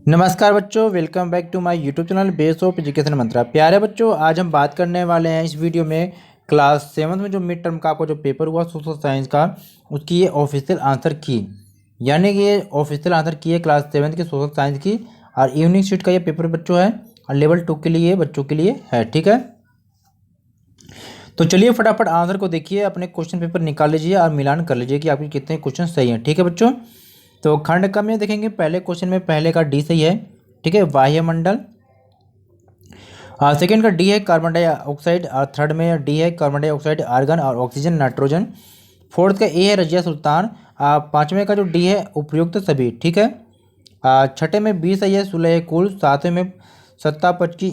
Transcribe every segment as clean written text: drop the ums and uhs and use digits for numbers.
नमस्कार बच्चों, welcome back to my YouTube channel base of education Mantra. प्यारे बच्चों, आज हम बात करने वाले हैं इस वीडियो में क्लास 7 में जो मिड टर्म का आपका जो पेपर हुआ सोशल साइंस का, उसकी ये ऑफिशियल आंसर की, यानी कि ये ऑफिशियल आंसर की है क्लास 7 की सोशल साइंस की। और इवनिंग शिफ्ट का ये पेपर बच्चों है और लेवल 2 के लिए बच्चों के लिए है। ठीक है, तो चलिए फटाफट आंसर को देखिए, अपने क्वेश्चन पेपर निकाल लीजिए और मिलान कर लीजिए कि आपके कितने क्वेश्चन सही हैं। ठीक है बच्चों, तो खंड क में देखेंगे पहले क्वेश्चन में पहले का डी सही है। ठीक है, वायुमंडल। सेकंड का डी है कार्बन डाइऑक्साइड, और थर्ड में डी है कार्बन डाइऑक्साइड, आर्गन और ऑक्सीजन नाइट्रोजन। फोर्थ का ए है रजिया सुल्तान। पाँचवें का जो डी है उपयुक्त सभी। ठीक है, छठे में बी सही है सुलह कुल। सातवें में सत्ता पक्ष की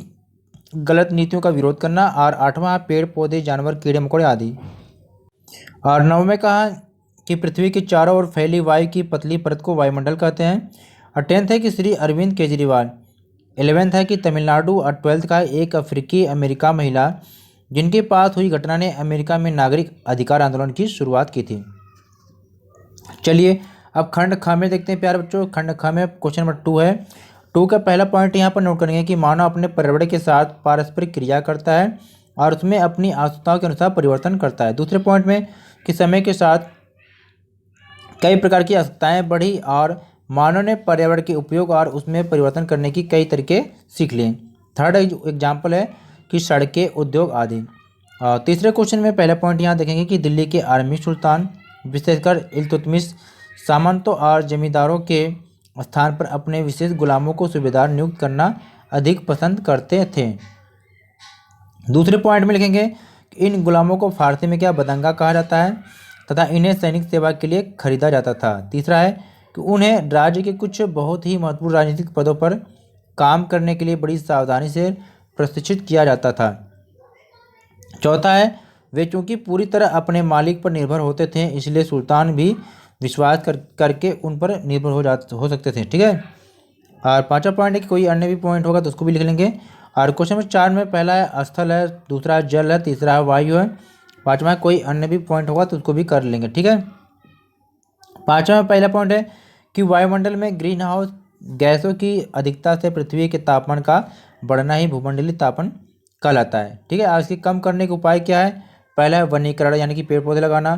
गलत नीतियों का विरोध करना। और आठवां पेड़ पौधे जानवर कीड़े मकोड़े आदि। और नौवें कहा कि पृथ्वी के चारों ओर फैली वायु की पतली परत को वायुमंडल कहते हैं। और टेंथ है कि श्री अरविंद केजरीवाल। 11th है कि तमिलनाडु। और 12th का एक अफ्रीकी अमेरिका महिला जिनके पास हुई घटना ने अमेरिका में नागरिक अधिकार आंदोलन की शुरुआत की थी। चलिए अब खंड ख में देखते हैं प्यारे बच्चों। खंड ख में क्वेश्चन नंबर 2 है। 2 का पहला पॉइंट यहाँ पर नोट करेंगे कि मानव अपने पर्यावरण के साथ पारस्परिक क्रिया करता है और उसमें अपनी आवश्यकताओं के अनुसार परिवर्तन करता है। दूसरे पॉइंट में कि समय के साथ कई प्रकार की आवश्यकताएं बढ़ी और मानव ने पर्यावरण के उपयोग और उसमें परिवर्तन करने की कई तरीके सीख लिए। थर्ड एग्जाम्पल है कि सड़कें, उद्योग आदि। तीसरे क्वेश्चन में पहला पॉइंट यहाँ देखेंगे कि दिल्ली के आर्मी सुल्तान विशेषकर इल्तुतमिश सामंतों और जमींदारों के स्थान पर अपने विशेष गुलामों को सूबेदार नियुक्त करना अधिक पसंद करते थे। दूसरे पॉइंट में लिखेंगे कि इन गुलामों को फारसी में क्या बदंगा कहा जाता है तथा इन्हें सैनिक सेवा के लिए खरीदा जाता था। तीसरा है कि उन्हें राज्य के कुछ बहुत ही महत्वपूर्ण राजनीतिक पदों पर काम करने के लिए बड़ी सावधानी से प्रशिक्षित किया जाता था। चौथा है वे चूंकि पूरी तरह अपने मालिक पर निर्भर होते थे, इसलिए सुल्तान भी विश्वास करके उन पर निर्भर हो सकते थे। ठीक है, और पांचवा पॉइंट है कि कोई अन्य भी पॉइंट होगा तो उसको भी लिख लेंगे। और क्वेश्चन नंबर 4 में पहला है स्थल है, दूसरा है जल है, तीसरा है वायु है, पांचवा है कोई अन्य भी पॉइंट होगा तो उसको भी कर लेंगे। ठीक है, पांचवा में पहला पॉइंट है कि वायुमंडल में ग्रीन हाउस गैसों की अधिकता से पृथ्वी के तापमान का बढ़ना ही भूमंडलीय तापन कहलाता है। ठीक है, आज इसके कम करने के उपाय क्या है? पहला है वनीकरण, यानी कि पेड़ पौधे लगाना,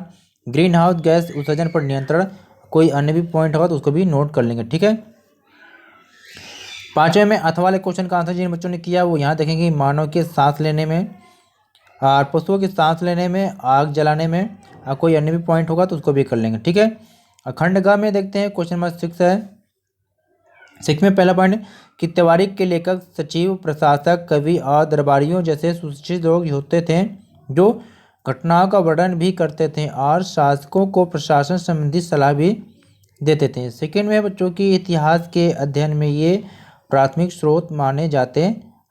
ग्रीन हाउस गैस उत्सर्जन पर नियंत्रण, कोई अन्य भी पॉइंट होगा तो उसको भी नोट कर लेंगे। ठीक है, पांचवें में अथवा वाले क्वेश्चन का आंसर जिन बच्चों ने किया वो यहाँ देखेंगे, मानव के सांस लेने में और पशुओं की सांस लेने में, आग जलाने में, और कोई अन्य भी पॉइंट होगा तो उसको भी कर लेंगे। ठीक है, खंड ग में देखते हैं क्वेश्चन नंबर 6 है। 6 में पहला पॉइंट कि त्योहारिक के लेखक, सचिव, प्रशासक, कवि और दरबारियों जैसे सुशिक्षित लोग होते थे जो घटनाओं का वर्णन भी करते थे और शासकों को प्रशासन संबंधी सलाह भी देते थे। सेकेंड में बच्चों की इतिहास के अध्ययन में ये प्राथमिक स्रोत माने जाते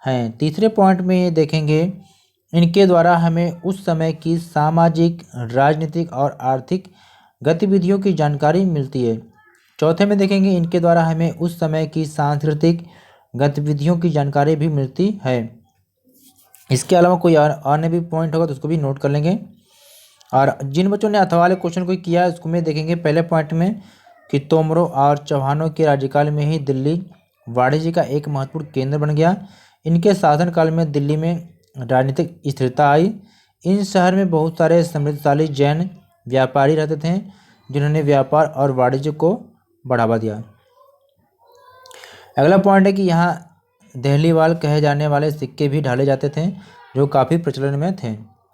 हैं। तीसरे पॉइंट में ये देखेंगे इनके द्वारा हमें उस समय की सामाजिक, राजनीतिक और आर्थिक गतिविधियों की जानकारी मिलती है। चौथे में देखेंगे इनके द्वारा हमें उस समय की सांस्कृतिक गतिविधियों की जानकारी भी मिलती है। इसके अलावा कोई अन्य भी पॉइंट होगा तो उसको भी नोट कर लेंगे। और जिन बच्चों ने अथवा वाले क्वेश्चन को किया है उसको में देखेंगे पहले पॉइंट में कि तोमरों और चौहानों के राज्यकाल में ही दिल्ली वाणिज्य का एक महत्वपूर्ण केंद्र बन गया। इनके शासनकाल में दिल्ली में राजनीतिक स्थिरता आई। इन शहर में बहुत सारे समृद्धशाली जैन व्यापारी रहते थे जिन्होंने व्यापार और वाणिज्य को बढ़ावा दिया। अगला पॉइंट है कि यहाँ दहलीवाल कहे जाने वाले सिक्के भी ढाले जाते थे जो काफ़ी प्रचलन में थे।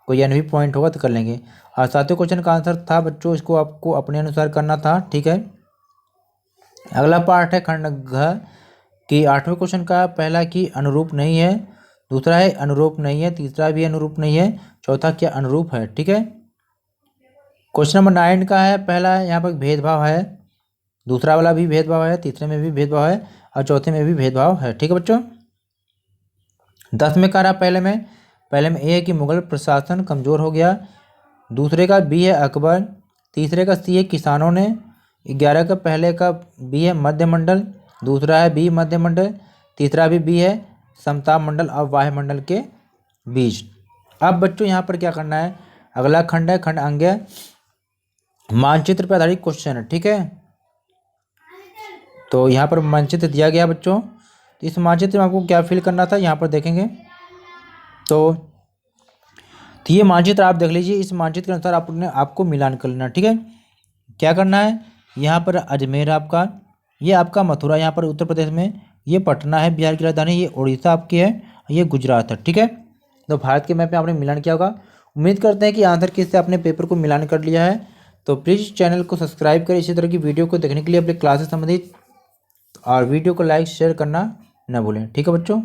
कोई अन्य भी पॉइंट होगा तो कर लेंगे। और सातवें क्वेश्चन का आंसर था बच्चों, इसको आपको अपने अनुसार करना था। ठीक है, अगला पार्ट है खंड घ कि 8वें क्वेश्चन का पहला कि अनुरूप नहीं है, दूसरा है अनुरूप नहीं है, तीसरा भी अनुरूप नहीं है, चौथा क्या अनुरूप है। ठीक है, क्वेश्चन नंबर 9 का है पहला यहाँ पर भेदभाव है, दूसरा वाला भी भेदभाव है, तीसरे में भी भेदभाव है और चौथे में भी भेदभाव है। ठीक है बच्चों, 10 में कह रहा पहले में ए है कि मुगल प्रशासन कमज़ोर हो गया, दूसरे का बी है अकबर, तीसरे का सी है किसानों ने, 11 का पहले का बी है मध्यमंडल, दूसरा है बी मध्यमंडल, तीसरा भी बी है समताप मंडल और वायुमंडल के बीच। अब बच्चों यहाँ पर क्या करना है, अगला खंड है खंड अंग्य, मानचित्र पर आधारित क्वेश्चन है। ठीक है, तो यहाँ पर मानचित्र दिया गया बच्चों। तो इस मानचित्र में आपको क्या फिल करना था यहाँ पर देखेंगे। तो ये मानचित्र आप देख लीजिए। इस मानचित्र के अनुसार आपको मिलान कर लेना, ठीक है। क्या करना है, यहाँ पर अजमेर आपका, ये आपका मथुरा यहाँ पर उत्तर प्रदेश में, ये पटना है बिहार की राजधानी, ये उड़ीसा आपकी है, ये गुजरात है, ठीक है। तो भारत के मैप में आपने मिलान किया होगा। उम्मीद करते हैं कि आंसर किस से आपने पेपर को मिलान कर लिया है। तो प्लीज़ चैनल को सब्सक्राइब करें इसी तरह की वीडियो को देखने के लिए अपने क्लास से संबंधित, और वीडियो को लाइक शेयर करना न भूलें, ठीक है बच्चों।